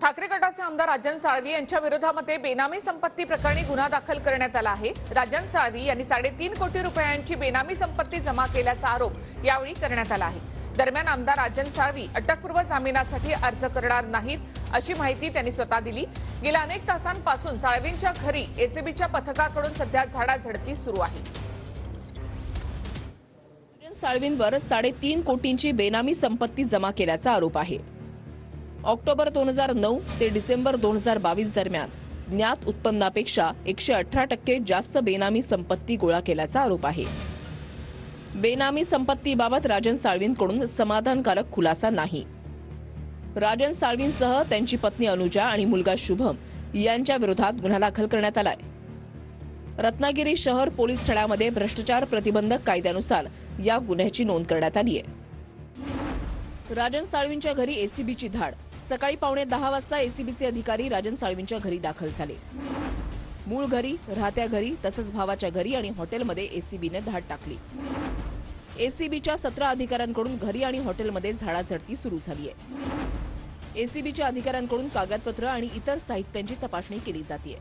ठाकरे गटाचे आमदार राजन साळवी यांच्या विरोधामध्ये बेनामी संपत्ती प्रकरणी गुन्हा दाखल करण्यात आला आहे। राजन साळवी यांनी 3.5 कोटी रुपयांची बेनामी संपत्ती जमा केल्याचा आरोप यावेळी करण्यात आला आहे। दरम्यान आमदार राजन साळवी अटकपूर्व जामिनासाठी अर्ज करणार नाहीत अशी माहिती त्यांनी स्वतः दिली। गेल्या अनेक तासांपासून साळवींच्या घरी एसीबीच्या पथकाकडून सध्या झाडाझडती सुरू आहे। राजन साळवींवर 3.5 कोटींची बेनामी संपत्ती जमा केल्याचा आरोप आहे। ऑक्टोबर 2009 ते डिसेंबर 2022 दरम्यान ज्ञात उत्पन्नापेक्षा 118% जास्त बेनामी संपत्ती गोळा केल्याचा आरोप आहे। बेनामी संपत्तीबाबत राजन साळवींकडून समाधानकारक खुलासा नाही। राजन साळवींसह त्यांची पत्नी अनुजा आणि मुलगा शुभम यांच्या विरोधात गुन्हा दाखल करण्यात आलाय। रत्नागिरी शहर पोलीस ठाण्यामध्ये भ्रष्टाचार प्रतिबंधक कायद्यानुसार या गुन्ह्याची नोंद करण्यात आली आहे। राजन साळवींच्या घरी एसीबीची धाड। सकाळी 9:15 वाजता एसीबीचे अधिकारी राजन साळवींच्या घरी दाखल झाले। मूळ घरी, राहत्या घरी तसंच भावाच्या घरी आणि हॉटेलमध्ये एसीबीने धाड टाकली। एसीबीच्या 17 अधिकाऱ्यांकडून घरी आणि हॉटेलमध्ये झाडाझडती सुरू झाली आहे। एसीबीच्या अधिकाऱ्यांकडून कागदपत्र आणि इतर साहित्यांची तपासणी केली जाते।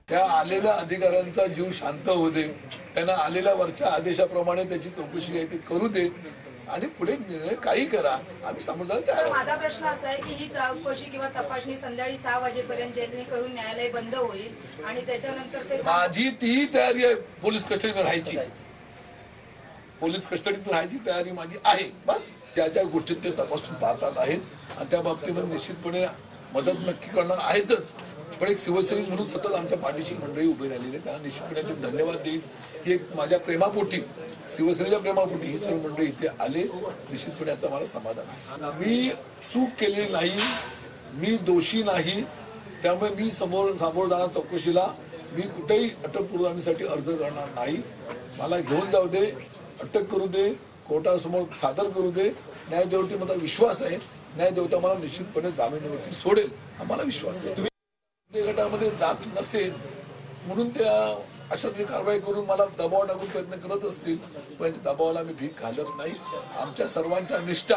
त्या आलेल्या अधिकाऱ्यांचा जीव शांत होऊ दे, त्यांना आलेल्या वरच्या आदेशाप्रमाणे त्याची चौकशी आहे ती करू दे आणि पुढे निर्णय काही करा, आम्ही समजदार आहोत। माझा प्रश्न असा आहे की ही चौकशी किंवा तपासणी संध्याकाळी 6 वाजेपर्यंत जेणेकरून न्यायालय बंद होईल आणि त्याच्यानंतर ते माझी ती तयारी आहे पोलीस कस्टडीत राहायची। पोलीस कस्टडीत राहायची तयारी माझी आहे। बस त्या ज्या गोष्टीत ते तपासून पाहतात आहेत आणि त्या बाबतीमध्ये निश्चितपणे मदत नक्की करणार आहेतच। पण एक शिवसैनिक म्हणून सतत आमच्या पाठीशी मंडळी उभी राहिलेली आहे, त्यांना निश्चितपणे मी धन्यवाद देईन की एक माझ्या प्रेमापोटी, शिवसेनेच्या प्रेमापोटी ही सर्व मंडळी इथे आले। निश्चितपणे याचा मला समाधान आहे। मी चूक केलेली नाही, मी दोषी नाही, त्यामुळे मी समोर जाणार चौकशीला मी कुठेही अटकपूर्व जामिनासाठी अर्ज करणार नाही। मला घेऊन जाऊ दे, अटक करू दे, कोर्टासमोर सादर करू दे। न्यायदेवतेवर मला विश्वास आहे, न्यायदेवता मला निश्चितपणे जामिनावरती सोडेल हा मला विश्वास आहे। गटामध्ये जात नसेल म्हणून त्या अशा कारवाई करून मला दबाव टाकून प्रयत्न करत असतील, पण त्या दबावाला मी भीक घालत नाही। आमच्या सर्वांच्या निष्ठा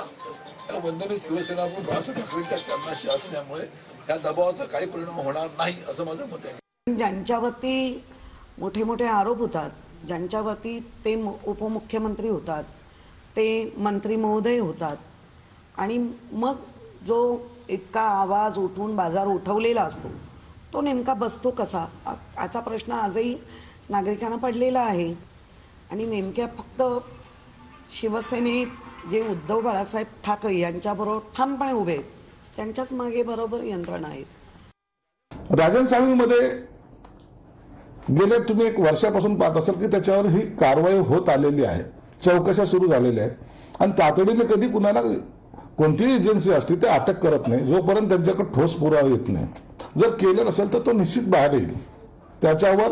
त्या वंदनीय शिवसेना बाळासाहेब ठाकरेंच्या चरणाशी असल्यामुळे या दबावाचा काही परिणाम होणार नाही असं माझं मत आहे। ज्यांच्यावरती मोठे मोठे आरोप होतात, ज्यांच्यावरती ते उपमुख्यमंत्री होतात, ते मंत्री महोदय होतात आणि मग जो इतका आवाज उठून बाजार उठवलेला असतो तो नेमका बसतो कसा, याचा प्रश्न आजही नागरिकांना पडलेला आहे। आणि नेमक्या फक्त शिवसेनेत जे उद्धव बाळासाहेब ठाकरे यांच्याबरोबर ठामपणे उभे आहेत त्यांच्याच मागे बरोबर यंत्रणा आहेत। राजन साळवींमध्ये गेल्या तुम्ही 1 वर्षापासून पाहत असाल की त्याच्यावर ही कारवाई होत आलेली आहे, चौकशा सुरू झालेल्या आहेत आणि तातडीने कधी कुणाला कोणतीही एजन्सी असते ते अटक करत नाही जोपर्यंत त्यांच्याकडे ठोस पुरावा येत नाही। जर केलं नसेल तर तो निश्चित बाहेर येईल। त्याच्यावर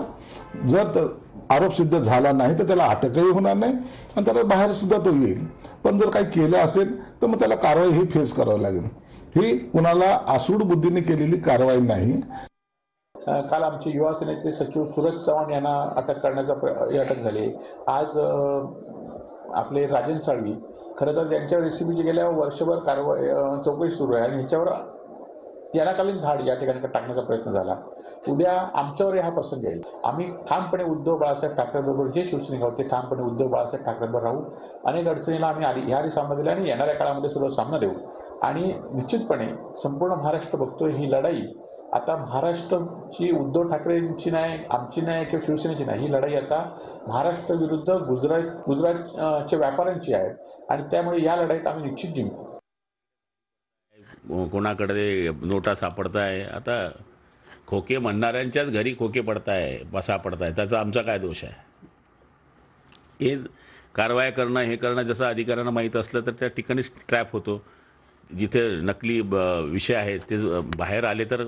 जर आरोप सिद्ध झाला नाही तर त्याला अटकही होणार नाही आणि त्याला बाहेर सुद्धा तो येईल। पण जर काही केलं असेल तर मग त्याला कारवाई ही फेस करावी लागेल। ही कुणाला आसूड बुद्धीने केलेली कारवाई नाही। काल आमचे युवा सेनेचे सचिव सूरज चव्हाण यांना अटक करण्याचा अटक झाली। आज आपले राजन साळवी, खरं तर त्यांच्यावर एसीबीची गेल्या वर्षभर कारवाई चौकशी सुरू आहे आणि ह्याच्यावर यानाकालीन धाड या ठिकाणी टाकण्याचा प्रयत्न झाला। उद्या आमच्यावर हा प्रसंग येईल। आम्ही ठामपणे उद्धव बाळासाहेब ठाकरेंबरोबर जे शिवसैनिक आहोत ते ठामपणे उद्धव बाळासाहेब ठाकरेंबरोबर राहू। अनेक अडचणीला आम्ही ह्याही सामना दिला आणि येणाऱ्या काळामध्ये सुद्धा सामना देऊ आणि निश्चितपणे संपूर्ण महाराष्ट्र बघतोय ही लढाई आता महाराष्ट्राची उद्धव ठाकरेंची नाही, आमची नाही किंवा शिवसेनेची नाही, ही लढाई आता महाराष्ट्र विरुद्ध गुजरातच्या व्यापाऱ्यांची आहे आणि त्यामुळे या लढाईत आम्ही निश्चित जिंकू। कोणाकडे नोटा सापडताय, आता खोके म्हणणाऱ्यांच्याच घरी खोके सापडताय, त्याचा आमचा काय दोष आहे? हे कारवाया करणं, हे करणं जसं अधिकाऱ्यांना माहीत असलं तर त्या ठिकाणीच ट्रॅप होतो। जिथे नकली विषय आहेत ते बाहेर आले तर